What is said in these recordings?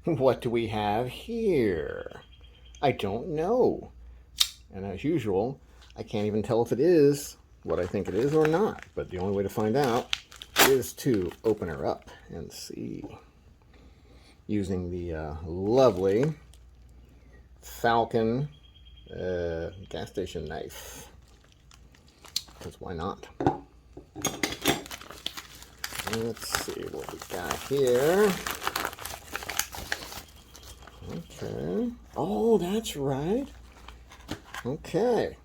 What do we have here? I don't know. And as usual, I can't even tell if it is what I think it is or not. But the only way to find out is to open her up and see. Using the lovely Falcon gas station knife. Because why not? Let's see what we got here. Okay. Oh, that's right. Okay.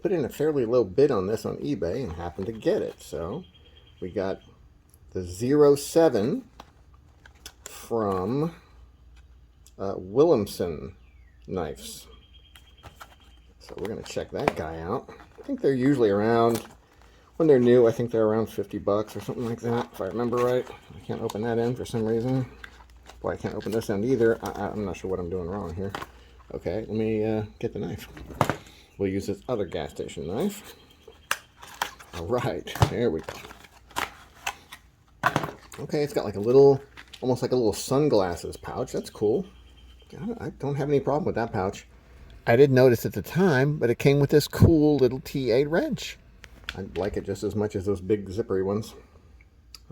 Put in a fairly low bid on this on eBay and happened to get it. So we got the 07 from Willumsen knives. So we're going to check that guy out. I think they're usually around, when they're new, I think they're around 50 bucks or something like that, if I remember right. I can't open that end for some reason. Boy, I can't open this end either. I'm not sure what I'm doing wrong here. Okay, let me get the knife. We'll use this other gas station knife. All right, there we go. Okay, it's got like a little, almost like a little sunglasses pouch. That's cool. I don't have any problem with that pouch. I didn't notice at the time, but it came with this cool little T8 wrench. I like it just as much as those big zippery ones.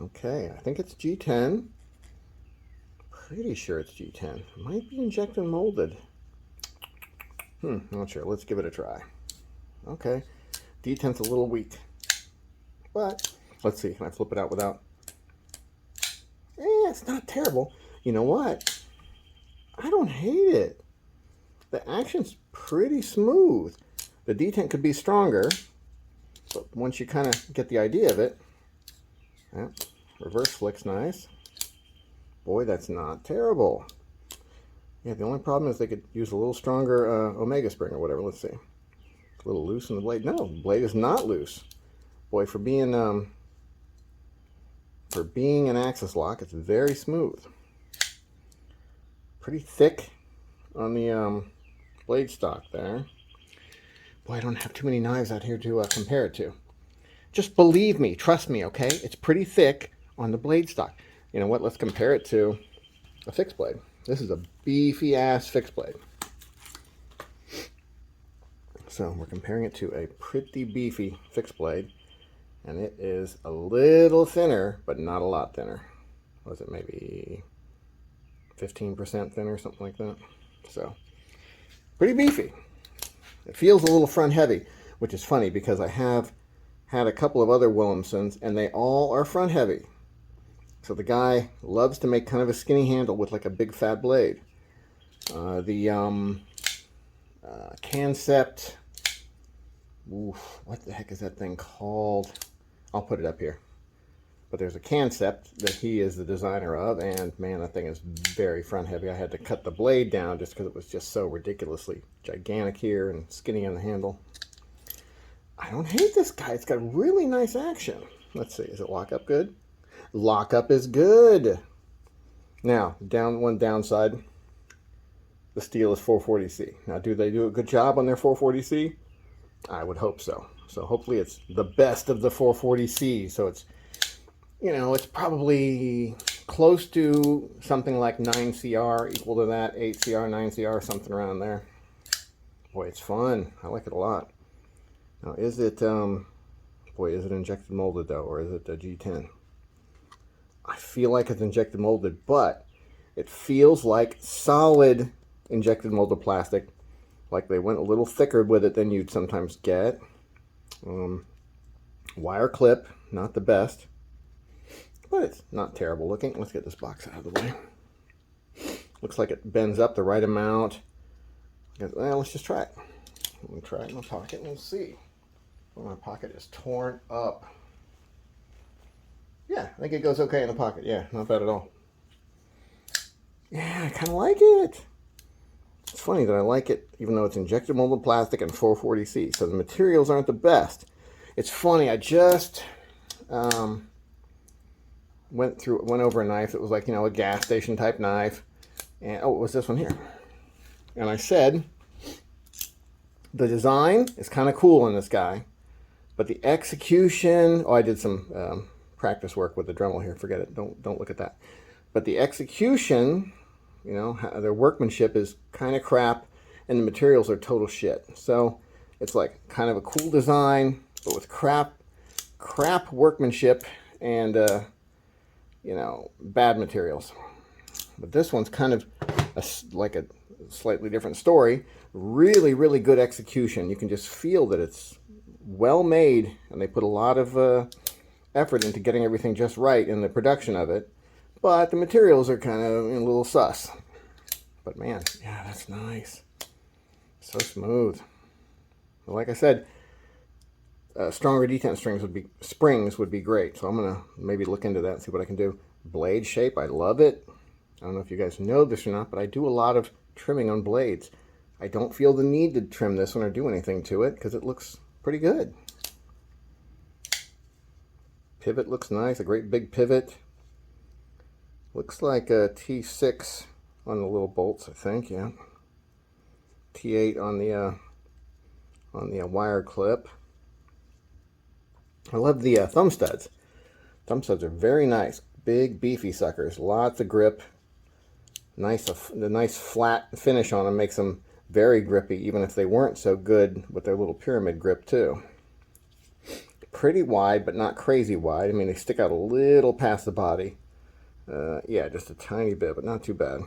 Okay, I think it's G10. Pretty sure it's G10. It might be injected molded. Not sure. Let's give it a try. Okay, D10's a little weak. But, let's see. Can I flip it out without? It's not terrible. You know what? I don't hate it. The action's pretty smooth. The D10 could be stronger, but once you kind of get the idea of it, yeah, reverse flick's nice. Boy, that's not terrible. Yeah, the only problem is they could use a little stronger Omega spring or whatever. Let's see. A little loose in the blade. No, the blade is not loose. Boy, for being an axis lock, it's very smooth. Pretty thick on the blade stock there. Boy, I don't have too many knives out here to compare it to. Just believe me, trust me, okay? It's pretty thick on the blade stock. You know what? Let's compare it to a fixed blade. This is a beefy ass fixed blade. So we're comparing it to a pretty beefy fixed blade, and it is a little thinner, but not a lot thinner. Was it maybe 15% thinner, something like that? So pretty beefy. It feels a little front heavy, which is funny because I have had a couple of other Willumsens and they all are front heavy. So the guy loves to make kind of a skinny handle with like a big fat blade. The Concept, what the heck is that thing called? I'll put it up here. But there's a Concept that he is the designer of, and man, that thing is very front heavy. I had to cut the blade down just because it was just so ridiculously gigantic here and skinny on the handle. I don't hate this guy. It's got really nice action. Let's see, is it lockup good? Lockup is good. Now, one downside, the steel is 440C. Now, do they do a good job on their 440C? I would hope so. So hopefully it's the best of the 440C. So it's, you know, it's probably close to something like 9CR, equal to that, 8CR, 9CR, something around there. Boy, it's fun. I like it a lot. Now, is it, is it injected molded though, or is it a G10? I feel like it's injected molded, but it feels like solid injected molded plastic. Like they went a little thicker with it than you'd sometimes get. Wire clip, not the best, but it's not terrible looking. Let's get this box out of the way. Looks like it bends up the right amount. Well, let's just try it. Let me try it in my pocket and we'll see. Well, my pocket is torn up. Yeah, I think it goes okay in the pocket. Yeah, not bad at all. Yeah, I kind of like it. It's funny that I like it, even though it's injected molded plastic and 440C. So the materials aren't the best. It's funny, I just went over a knife that was like, you know, a gas station type knife. And, oh, it was this one here. And I said, the design is kind of cool on this guy, but the execution, I did some practice work with the Dremel here. Forget it. Don't look at that. But the execution, You know, their workmanship is kind of crap, and the materials are total shit. So it's like kind of a cool design, but with crap workmanship and you know, bad materials. But this one's kind of like a slightly different story. Really, really good execution. You can just feel that it's well made, and they put a lot of effort into getting everything just right in the production of it. But the materials are kind of a little sus. But man, yeah, that's nice. So smooth. Well, like I said, stronger detent springs would be great. So I'm gonna maybe look into that and see what I can do. Blade shape, I love it. I don't know if you guys know this or not, but I do a lot of trimming on blades. I don't feel the need to trim this one or do anything to it because it looks pretty good. Pivot looks nice, a great big pivot. Looks like a T6 on the little bolts, I think, yeah. T8 on the wire clip. I love the thumb studs. Thumb studs are very nice. Big, beefy suckers. Lots of grip. The nice flat finish on them makes them very grippy, even if they weren't so good with their little pyramid grip, too. Pretty wide, but not crazy wide. I mean, they stick out a little past the body. Yeah, just a tiny bit, but not too bad.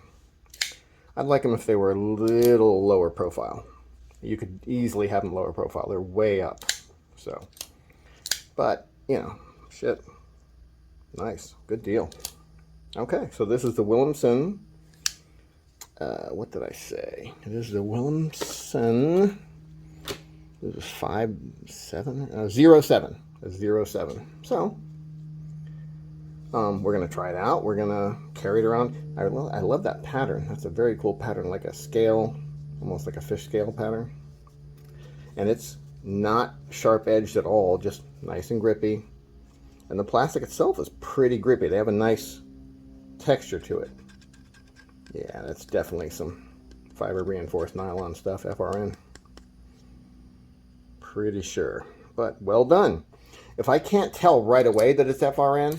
I'd like them if they were a little lower profile. You could easily have them lower profile. They're way up. So, but, you know, shit. Nice. Good deal. Okay, so this is the Willumsen. What did I say? This is the Willumsen. This is 07. A 07. So, we're going to try it out. We're going to carry it around. I love that pattern. That's a very cool pattern, like a scale, almost like a fish scale pattern. And it's not sharp edged at all, just nice and grippy. And the plastic itself is pretty grippy. They have a nice texture to it. Yeah, that's definitely some fiber reinforced nylon stuff, FRN. Pretty sure, but well done. If I can't tell right away that it's FRN,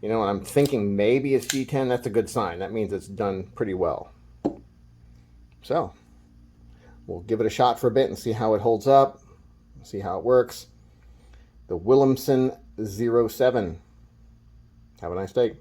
you know, and I'm thinking maybe it's G10, that's a good sign. That means it's done pretty well. So, we'll give it a shot for a bit and see how it holds up, see how it works. The Willumsen 07. Have a nice day.